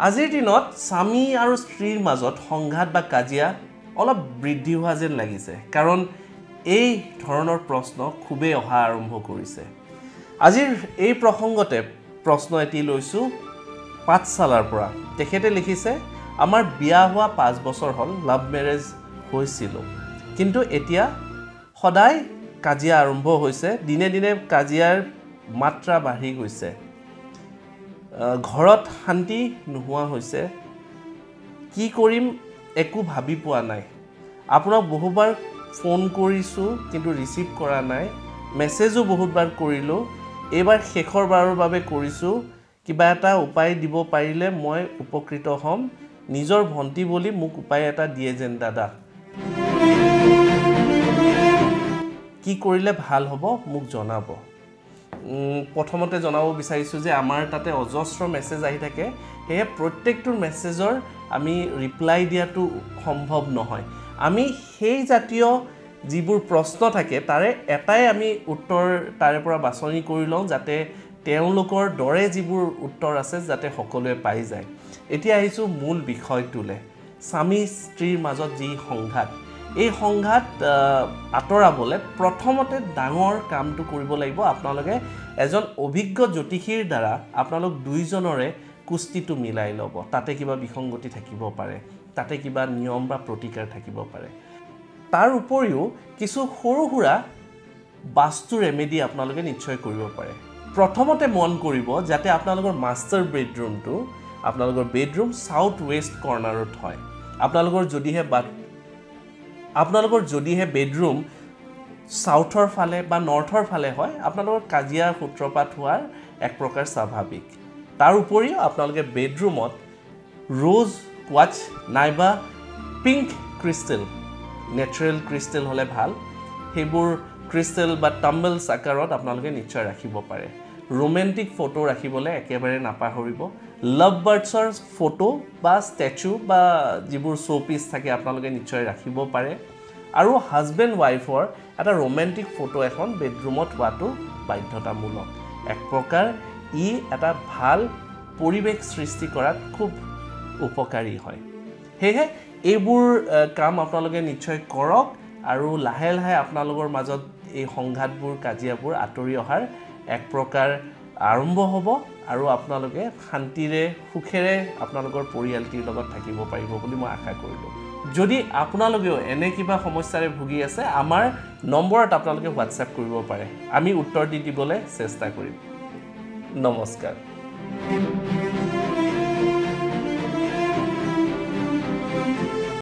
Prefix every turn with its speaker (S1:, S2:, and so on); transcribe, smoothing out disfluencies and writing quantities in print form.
S1: আজিৰ দিনত স্বামী আৰু স্ত্ৰীৰ মাজত সংঘাত বা কাজিয়া অলপ বৃদ্ধি হোৱা যেন লাগিছে কাৰণ এই ধৰণৰ প্ৰশ্ন খুবেই অহা আৰম্ভ কৰিছে আজিৰ এই প্ৰসংগতে প্ৰশ্ন এটি লৈছো পাঠশালাৰ পৰা তেখেতে লিখিছে আমাৰ বিয়া হোৱা 5 বছৰ হ'ল লাভ মেৰেজ হৈছিল কিন্তু এতিয়া সদায় কাজিয়া আৰম্ভ হৈছে দিনে দিনে কাজিয়াৰ মাত্ৰা বাঢ়ি গৈছে ঘৰত শান্তি নোহোৱা হৈছে কি কৰিম একো ভাবি পোৱা নাই আপোনাক বহুবাৰ ফোন কৰিছো কিন্তু ৰিসিভ কৰা নাই মেছেজও বহুতবাৰ কৰিলো এবাৰ শেষৰ বাৰৰ বাবে কৰিছো কিবা এটা উপায় দিব পাৰিলে মই উপকৃত হ'ম নিজৰ ভন্টি বুলি মোক উপায় এটা দিয়ে যেন দাদা কি কৰিলে ভাল হ'ব মোক জনাব প্ৰথমতে জনাব বিচাৰিছো যে আমাৰ তাতে অজস্ৰ মেছেজ আহি থাকে হে প্ৰত্যেকটো মেছেজৰ আমি ৰিপ্লাই দিয়াটো সম্ভৱ নহয় আমি সেই জাতীয় যিবোৰ প্ৰশ্ন থাকে তাৰে এটাই আমি উত্তৰ তাৰে পৰা বাছনি কৰি লওঁ যাতে তেওঁলোকৰ দৰে যিবোৰ উত্তৰ আছে যাতে সকলোৱে পাই যায় এতিয়া আহিছো মূল বিষয়টোলে স্বামী স্ত্ৰীৰ মাজত যি সংঘাত এই সংঘাত আতৰাবলে প্ৰথমতে ডাঙৰ কামটো কৰিব লাগিব আপোনালোকে এজন অভিজ্ঞ জ্যোতিষীৰ দ্বাৰা আপোনালোক দুইজনৰে কুস্তিটো মিলাই ল'ব তাতে কিবা বিসংগতি থাকিব পাৰে তাতে কিবা নিয়ম বা প্ৰতিকাৰ থাকিব পাৰে তাৰ উপৰিও কিছু সৰু-সুৰা বাস্তু ৰেমেডি আপোনালোকে নিশ্চয় কৰিব পাৰে প্ৰথমতে মন কৰিব যাতে আপোনালোকৰ মাষ্টাৰ বেডৰুমটো আপোনালোকৰ বেডৰুম সাউথ ওয়েস্ট কৰ্নাৰত হয় আপোনালোকৰ যদিহে বেডৰুম সাউথৰ ফালে বা নৰ্থৰ ফালে হয় আপোনালোকৰ কাজিয়াৰ সূত্ৰপাত হোৱাৰ এক প্ৰকাৰ স্বাভাৱিক তাৰ উপৰিও আপোনালোকে বেডৰুমত ৰ'জ কোৱাচ নাইবা পিংক ক্ৰিষ্টেল নেচাৰেল ক্ৰিষ্টেল হলে ভাল হেবোৰ ক্ৰিষ্টেল বা টাম্বলছ আকাৰত আপোনালোকে নিশ্চয় ৰাখিব পাৰে ৰোমান্টিক ফটো ৰাখিবলৈ একেবাৰে নাপাহৰিব লাভ বাৰ্ডছৰ ফটো বা ষ্টেচু বা যিবোৰ শোপিস থাকে আপোনালোকে নিশ্চয় ৰাখিব পাৰে আৰু হাজবেণ্ড ওয়াইফৰ এটা ৰোমান্টিক ফটো এখন বেডৰুমত হোৱাটো বাধ্যতামূলক এক প্ৰকাৰ ই এটা ভাল পৰিৱেশ সৃষ্টি কৰাত খুব উপকাৰী হয় হেহে এইবোৰ কাম আপোনালোকে নিশ্চয় কৰক আৰু লাহে লাহে আপোনালোকৰ মাজত এই সংঘাতবোৰ কাজিয়াবোৰ আতৰি অহাৰ এক প্ৰকাৰ আৰম্ভ হ'ব আৰু আপোনালোকে শান্তিৰে সুখেৰে আপোনালোকৰ পৰিয়ালটিৰ লগত থাকিব পাৰিব বুলি মই আশা কৰিলো যদি আপোনালোকেও এনে কিবা সমস্যাৰে ভুগি আছে আমাৰ নম্বৰত আপোনালোকে WhatsApp কৰিব পাৰে আমি উত্তৰ দিবলৈ চেষ্টা কৰিম নমস্কাৰ